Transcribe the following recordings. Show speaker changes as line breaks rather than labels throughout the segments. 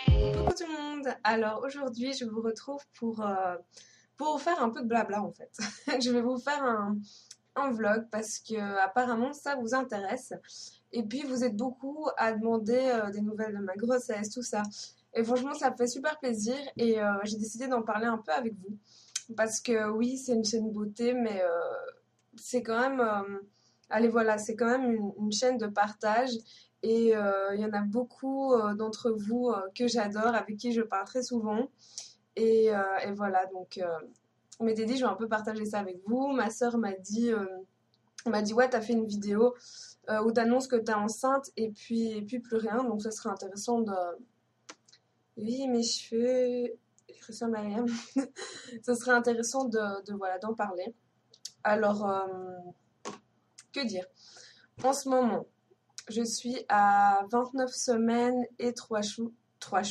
Coucou tout le monde. Alors aujourd'hui je vous retrouve pour vous faire un peu de blabla en fait. Je vais vous faire un vlog parce que apparemment ça vous intéresse. Et puis vous êtes beaucoup à demander des nouvelles de ma grossesse, tout ça. Et franchement ça me fait super plaisir et j'ai décidé d'en parler un peu avec vous. Parce que oui c'est une chaîne beauté mais c'est quand même... allez voilà, c'est quand même une chaîne de partage. Et il y en a beaucoup d'entre vous que j'adore, avec qui je parle très souvent. Et voilà, donc on m'était dit, je vais un peu partager ça avec vous. Ma sœur m'a dit ouais, t'as fait une vidéo où t'annonces que t'es enceinte et puis plus rien. Donc ça serait intéressant de... Oui, mes cheveux... Christian Mariam. Ça serait intéressant voilà, d'en parler. Alors, que dire? En ce moment, je suis à 29 semaines et 3 jours. 3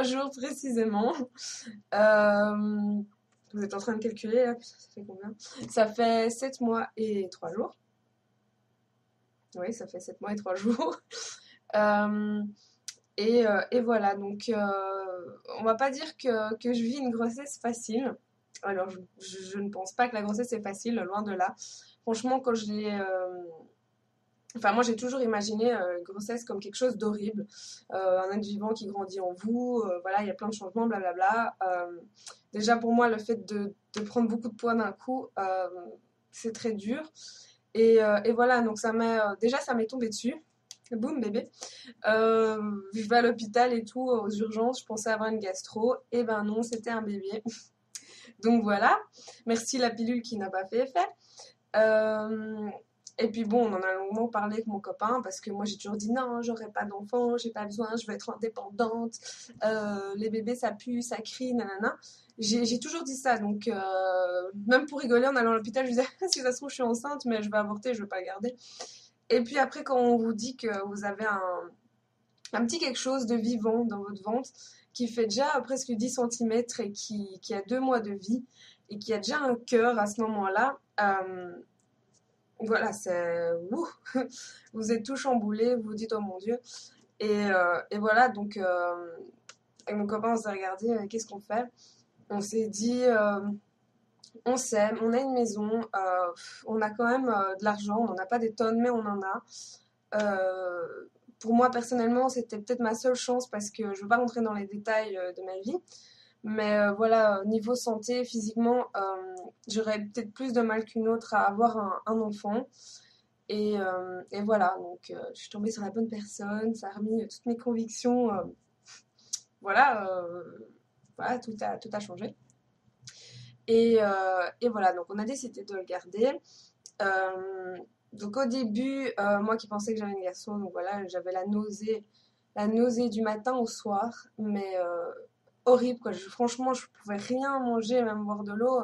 jours précisément. Euh, vous êtes en train de calculer là, ça fait combien? Ça fait 7 mois et 3 jours. Oui, ça fait 7 mois et 3 jours. Euh, et voilà, donc on va pas dire que je vis une grossesse facile. Alors, je ne pense pas que la grossesse est facile, loin de là. Franchement, quand je l'ai enfin, moi, j'ai toujours imaginé grossesse comme quelque chose d'horrible. Un être vivant qui grandit en vous, voilà, il y a plein de changements, blablabla. Déjà, pour moi, le fait de prendre beaucoup de poids d'un coup, c'est très dur. Et voilà, donc déjà, ça m'est tombé dessus. Boum, bébé. Je vais à l'hôpital et tout, aux urgences, je pensais avoir une gastro. Et ben non, c'était un bébé. Donc voilà, merci la pilule qui n'a pas fait effet. Euh, et puis bon, on en a longuement parlé avec mon copain parce que moi j'ai toujours dit non, j'aurai pas d'enfant, j'ai pas besoin, je veux être indépendante. Les bébés ça pue, ça crie, nanana. J'ai toujours dit ça, donc même pour rigoler en allant à l'hôpital, je disais si ça se trouve je suis enceinte, mais je vais avorter, je veux pas le garder. Et puis après, quand on vous dit que vous avez un petit quelque chose de vivant dans votre ventre qui fait déjà presque 10 centimètres et qui a 2 mois de vie et qui a déjà un cœur à ce moment-là, voilà, c'est... Ouh, vous êtes tout chamboulé, vous vous dites oh mon Dieu. Et voilà, donc avec mon copain, on s'est regardé, qu'est-ce qu'on fait? On s'est dit, on s'aime, on a une maison, on a quand même de l'argent, on n'en a pas des tonnes, mais on en a. Pour moi, personnellement, c'était peut-être ma seule chance parce que je ne veux pas rentrer dans les détails de ma vie. Mais voilà, niveau santé, physiquement, j'aurais peut-être plus de mal qu'une autre à avoir un enfant. Et voilà, donc je suis tombée sur la bonne personne, ça a remis toutes mes convictions. Voilà, voilà, tout a changé. Et voilà, donc on a décidé de le garder. Euh, donc au début, moi qui pensais que j'avais une garçon, donc voilà, j'avais la nausée du matin au soir, mais horrible quoi. Franchement, je pouvais rien manger, même boire de l'eau.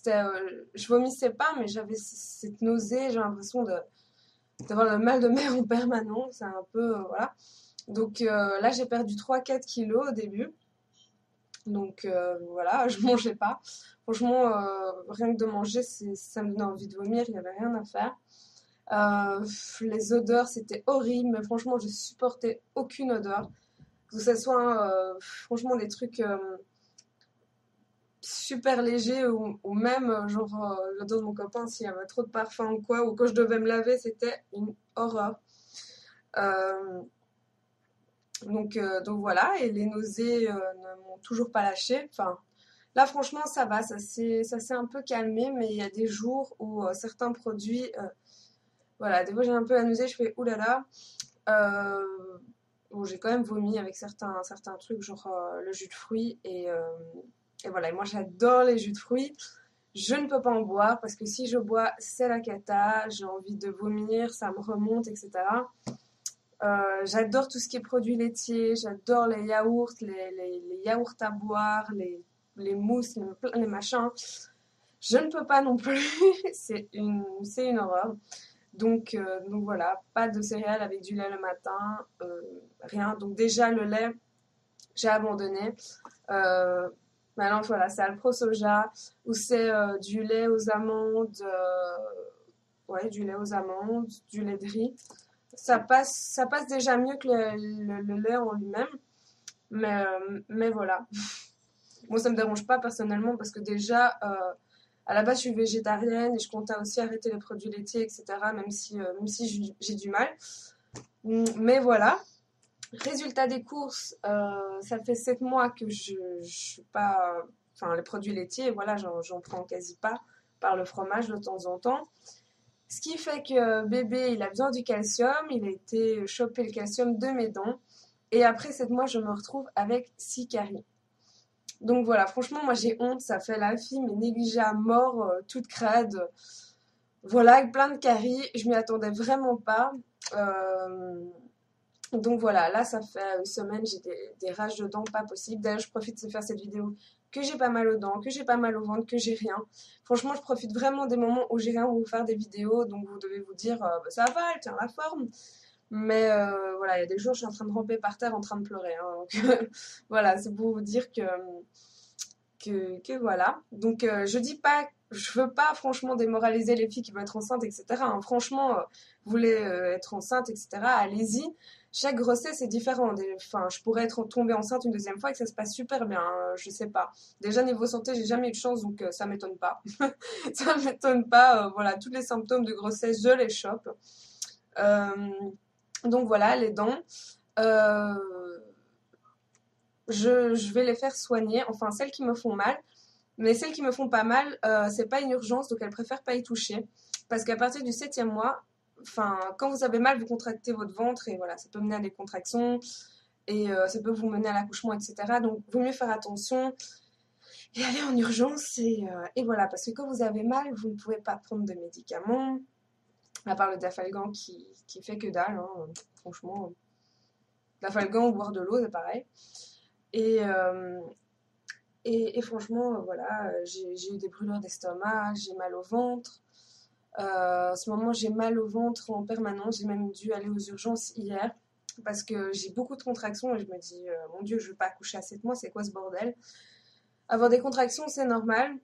Je vomissais pas, mais j'avais cette nausée, j'ai l'impression d'avoir le mal de mer en permanence. C'est un peu, voilà. Donc là, j'ai perdu 3 4 kilos au début. Donc voilà, je mangeais pas. Franchement, rien que de manger, ça me donnait envie de vomir, il n'y avait rien à faire. Les odeurs, c'était horrible, mais franchement, je supportais aucune odeur. Que ce soit franchement des trucs super légers ou même genre l'odeur de mon copain s'il y avait trop de parfum ou quoi, ou quand je devais me laver, c'était une horreur. Euh, donc voilà, et les nausées ne m'ont toujours pas lâché. Enfin, là, franchement, ça va, ça s'est un peu calmé, mais il y a des jours où certains produits, voilà, des fois j'ai un peu la nausée, je fais oulala. Euh, bon, j'ai quand même vomi avec certains trucs, genre le jus de fruits, et voilà, et moi j'adore les jus de fruits. Je ne peux pas en boire parce que si je bois, c'est la cata, j'ai envie de vomir, ça me remonte, etc. J'adore tout ce qui est produits laitiers, j'adore les yaourts, les yaourts à boire, les mousses, les machins. Je ne peux pas non plus, c'est une horreur. Donc voilà, pas de céréales avec du lait le matin, rien. Donc déjà le lait, j'ai abandonné. Euh, Maintenant voilà, c'est Alpro Soja ou c'est du lait aux amandes ouais, du lait aux amandes, du lait de riz. Ça passe déjà mieux que le lait en lui-même. Mais voilà. Moi, ça me dérange pas personnellement parce que déjà, à la base, je suis végétarienne et je comptais aussi arrêter les produits laitiers, etc. Même si j'ai du mal. Mais voilà. Résultat des courses, ça fait 7 mois que je suis pas. Enfin, les produits laitiers, voilà, j'en prends quasi pas, par le fromage de temps en temps. Ce qui fait que bébé, il a besoin du calcium. Il a été choper le calcium de mes dents. Et après 7 mois, je me retrouve avec 6 caries. Donc voilà, franchement, moi j'ai honte. Ça fait la fille, mais négligée à mort, toute crade. Voilà, avec plein de caries. Je m'y attendais vraiment pas. Euh, donc voilà, là ça fait une semaine, j'ai des rages de dents pas possible. D'ailleurs, je profite de faire cette vidéo que j'ai pas mal aux dents, que j'ai pas mal au ventre, que j'ai rien. Franchement, je profite vraiment des moments où j'ai rien pour vous faire des vidéos. Donc vous devez vous dire, bah, ça va, elle tient la forme. Mais voilà, il y a des jours, je suis en train de ramper par terre en train de pleurer, hein. Donc voilà, c'est pour vous dire que voilà. Donc je dis pas, je veux pas franchement démoraliser les filles qui veulent être enceintes, etc. Hein. Franchement, vous voulez être enceinte, etc. Allez-y. Chaque grossesse est différente. Enfin, je pourrais être tombée enceinte une deuxième fois et que ça se passe super bien. Hein, je sais pas. Déjà niveau santé, j'ai jamais eu de chance, donc ça m'étonne pas. Ça m'étonne pas. Voilà, tous les symptômes de grossesse, je les chope. Euh, donc voilà, les dents. Euh, je vais les faire soigner, enfin celles qui me font mal. Mais celles qui me font pas mal, c'est pas une urgence, donc elles préfèrent pas y toucher. Parce qu'à partir du 7e mois, enfin, quand vous avez mal, vous contractez votre ventre et voilà, ça peut mener à des contractions et ça peut vous mener à l'accouchement, etc. Donc, vaut mieux faire attention et aller en urgence. Et voilà, parce que quand vous avez mal, vous ne pouvez pas prendre de médicaments, à part le Dafalgan qui fait que dalle, hein, franchement. Dafalgan ou boire de l'eau, c'est pareil. Et, euh, et franchement, voilà, j'ai eu des brûlures d'estomac, j'ai mal au ventre. En ce moment, j'ai mal au ventre en permanence. J'ai même dû aller aux urgences hier parce que j'ai beaucoup de contractions et je me dis, mon Dieu, je ne vais pas accoucher à 7 mois, c'est quoi ce bordel? Avoir des contractions, c'est normal.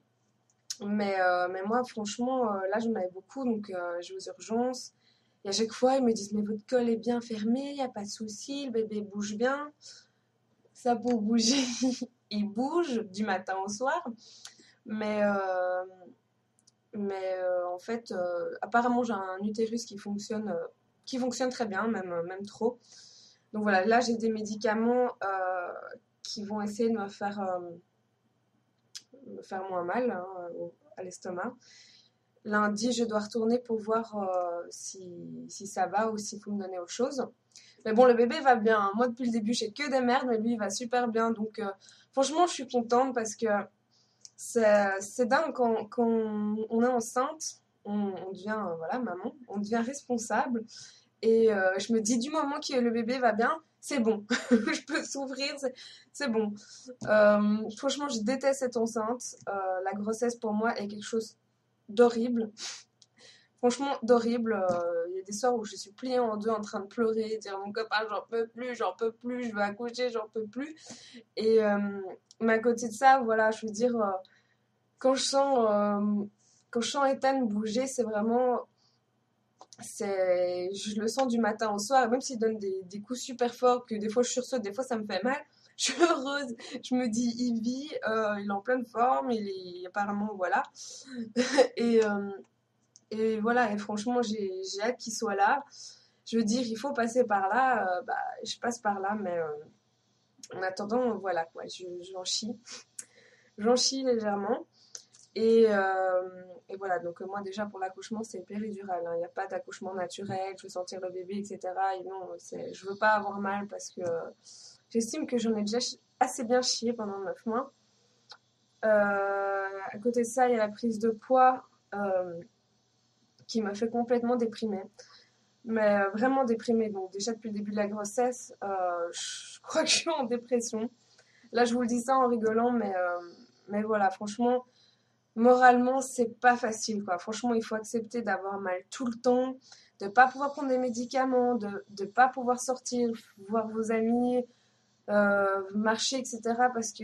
Mais moi, franchement, là, j'en avais beaucoup, donc je vais aux urgences. Et à chaque fois, ils me disent, mais votre col est bien fermé, il n'y a pas de souci, le bébé bouge bien. Ça pour bouger, il bouge du matin au soir. Mais, euh, mais en fait, apparemment, j'ai un utérus qui fonctionne très bien, même trop. Donc voilà, là, j'ai des médicaments qui vont essayer de me faire moins mal, hein, à l'estomac. Lundi, je dois retourner pour voir si ça va ou s'il faut me donner autre chose. Mais bon, le bébé va bien, hein. Moi, depuis le début, j'ai que des merdes, mais lui, il va super bien. Donc, franchement, je suis contente parce que c'est dingue quand on est enceinte, on devient voilà, maman, on devient responsable. Et je me dis, du moment que le bébé va bien, c'est bon. Je peux s'ouvrir, c'est bon. Franchement, je déteste être enceinte. La grossesse, pour moi, est quelque chose d'horrible. Franchement, d'horrible. Il y a des soirs où je suis pliée en deux en train de pleurer, dire à mon copain, j'en peux plus, je veux accoucher, j'en peux plus. Et mais à côté de ça, voilà, je veux dire, quand je sens, quand je sens Ethan bouger, c'est vraiment, je le sens du matin au soir, même s'il donne des coups super forts, que des fois je sursaute, des fois ça me fait mal. Je suis heureuse, je me dis, il vit, il est en pleine forme, il est apparemment, voilà. Et, euh, et voilà, et franchement, j'ai hâte qu'il soit là. Je veux dire, il faut passer par là, bah, je passe par là, mais en attendant, voilà, quoi, j'en chie. J'en chie légèrement. Et voilà, donc moi déjà pour l'accouchement c'est péridural, hein. Il n'y a pas d'accouchement naturel, je veux sentir le bébé, etc. Et non, je veux pas avoir mal parce que j'estime que j'en ai déjà assez bien chié pendant 9 mois. À côté de ça, il y a la prise de poids qui m'a fait complètement déprimer. Mais vraiment déprimée. Donc déjà depuis le début de la grossesse, je crois que je suis en dépression. Là je vous le dis ça en rigolant, mais voilà, franchement, moralement, c'est pas facile, quoi. Franchement, il faut accepter d'avoir mal tout le temps, de pas pouvoir prendre des médicaments, de pas pouvoir sortir, voir vos amis, marcher, etc. Parce que,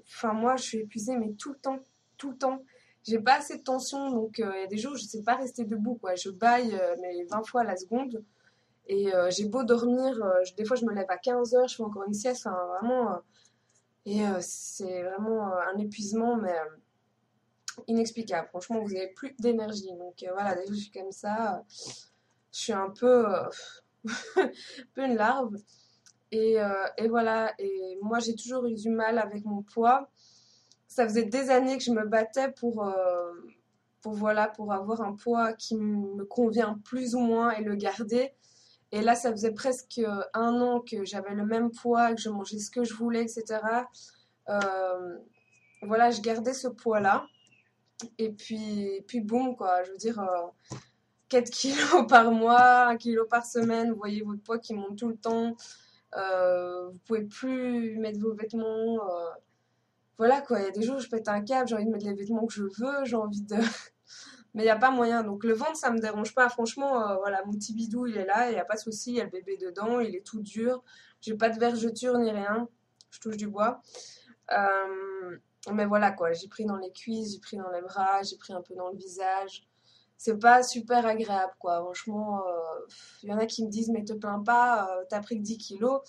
enfin, moi, je suis épuisée, mais tout le temps, tout le temps. j'ai pas assez de tension, donc il y a des jours où je sais pas rester debout, quoi. Je baille mais 20 fois à la seconde. Et j'ai beau dormir, des fois je me lève à 15 heures, je fais encore une sieste, enfin, vraiment. C'est vraiment un épuisement, mais inexplicable. Franchement, vous avez plus d'énergie. Donc voilà, dès que je suis comme ça, je suis un peu, un peu une larve. Et voilà, et moi j'ai toujours eu du mal avec mon poids. Ça faisait des années que je me battais voilà, pour avoir un poids qui me convient plus ou moins et le garder. Et là, ça faisait presque un an que j'avais le même poids, que je mangeais ce que je voulais, etc. Euh, voilà, je gardais ce poids-là. Et puis boum, quoi. Je veux dire, 4 kilos par mois, 1 kilo par semaine, vous voyez votre poids qui monte tout le temps. Vous pouvez plus mettre vos vêtements. Voilà, quoi. Il y a des jours où je pète un câble, j'ai envie de mettre les vêtements que je veux, j'ai envie de. Mais il n'y a pas moyen. Donc le ventre, ça me dérange pas. Franchement, voilà, mon petit bidou, il est là, il n'y a pas de souci, il y a le bébé dedans, il est tout dur. J'ai pas de vergeture ni rien. Je touche du bois. Mais voilà, quoi. J'ai pris dans les cuisses, j'ai pris dans les bras, j'ai pris un peu dans le visage. C'est pas super agréable, quoi. Franchement, il y en a qui me disent, mais te plains pas, t'as pris que 10 kilos.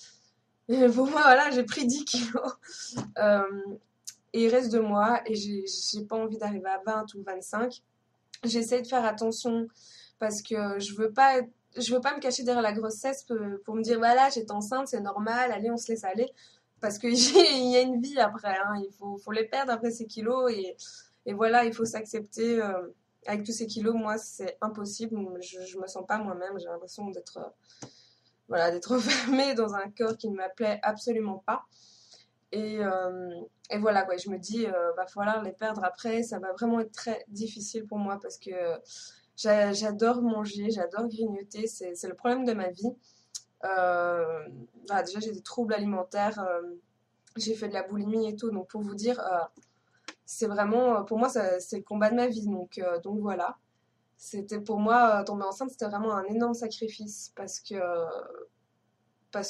Et pour moi, voilà, j'ai pris 10 kilos. Euh, et il reste de moi et j'ai pas envie d'arriver à 20 ou 25. J'essaie de faire attention parce que je veux pas me cacher derrière la grossesse pour me dire voilà, j'étais enceinte, c'est normal, allez, on se laisse aller. Parce qu'il y a une vie après, hein, faut les perdre après ces kilos et voilà, il faut s'accepter. Avec tous ces kilos, moi, c'est impossible. Je me sens pas moi-même, j'ai l'impression d'être voilà, d'être enfermée dans un corps qui ne m'appelait absolument pas. Et, euh, et voilà, quoi, je me dis, va falloir les perdre après. Ça va vraiment être très difficile pour moi parce que j'adore manger, j'adore grignoter. C'est le problème de ma vie. Voilà, déjà, j'ai des troubles alimentaires. J'ai fait de la boulimie et tout. Donc, pour vous dire, c'est vraiment, pour moi, c'est le combat de ma vie. Donc voilà. C'était pour moi, tomber enceinte, c'était vraiment un énorme sacrifice parce que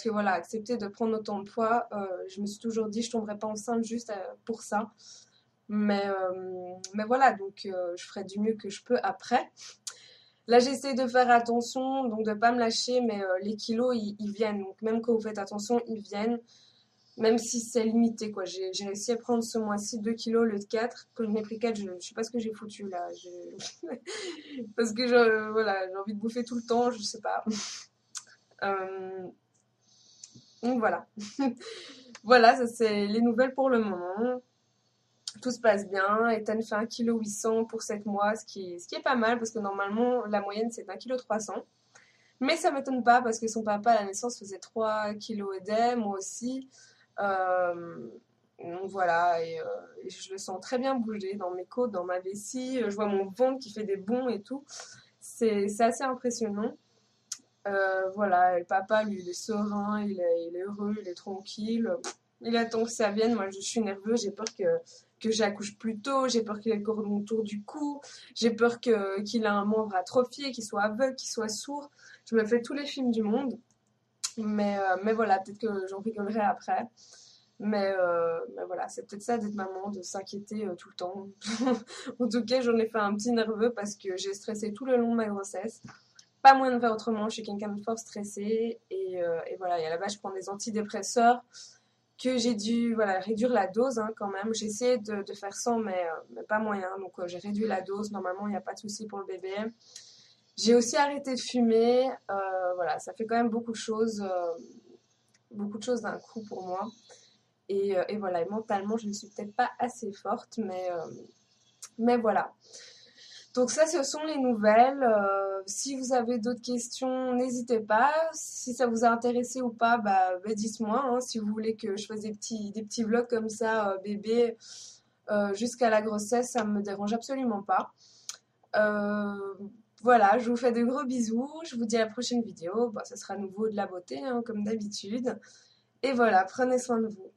voilà, accepter de prendre autant de poids, je me suis toujours dit je tomberai pas enceinte juste pour ça. Mais voilà, donc je ferai du mieux que je peux après. Là, j'essaie de faire attention, donc de pas me lâcher, mais les kilos, ils viennent. Donc même quand vous faites attention, ils viennent, même si c'est limité, quoi. J'ai réussi à prendre ce mois-ci 2 kilos au lieu de 4. Quand je n'ai pris 4, je sais pas ce que j'ai foutu là. Parce que voilà, j'ai envie de bouffer tout le temps, je sais pas. Euh, donc voilà. Voilà, ça c'est les nouvelles pour le moment. Tout se passe bien. Ethan fait 1,8 kg pour 7 mois, ce qui est pas mal parce que normalement la moyenne c'est 1,3 kg. Mais ça m'étonne pas parce que son papa à la naissance faisait 3 kilos et des, moi aussi. Euh, donc voilà, et je le sens très bien bouger dans mes côtes, dans ma vessie. Je vois mon ventre qui fait des bonds et tout. C'est assez impressionnant. Voilà, et le papa, lui, il est serein, il est heureux, il est tranquille. Il attend que ça vienne. Moi, je suis nerveuse, j'ai peur que j'accouche plus tôt, j'ai peur qu'il ait le cordon autour du cou, j'ai peur qu'il ait un membre atrophié, qu'il soit aveugle, qu'il soit sourd. Je me fais tous les films du monde. Mais voilà, peut-être que j'en rigolerai après. Mais voilà, c'est peut-être ça d'être maman, de s'inquiéter tout le temps. En tout cas, j'en ai fait un petit nerveux parce que j'ai stressé tout le long de ma grossesse. Pas moyen de faire autrement, je suis quelqu'un de fort stressé. Et voilà, et à la base, je prends des antidépresseurs que j'ai dû voilà, réduire la dose hein, quand même. J'ai essayé de faire sans, mais pas moyen. Donc j'ai réduit la dose. Normalement, il n'y a pas de souci pour le bébé. J'ai aussi arrêté de fumer. Voilà, ça fait quand même beaucoup de choses d'un coup pour moi. Et voilà, et mentalement, je ne suis peut-être pas assez forte, mais voilà. Donc ça, ce sont les nouvelles. Si vous avez d'autres questions, n'hésitez pas. Si ça vous a intéressé ou pas, bah, dites-moi. Hein, si vous voulez que je fasse des petits vlogs comme ça, bébé, jusqu'à la grossesse, ça ne me dérange absolument pas. Euh, voilà, je vous fais de gros bisous. Je vous dis à la prochaine vidéo. Bon, ce sera à nouveau de la beauté, hein, comme d'habitude. Et voilà, prenez soin de vous.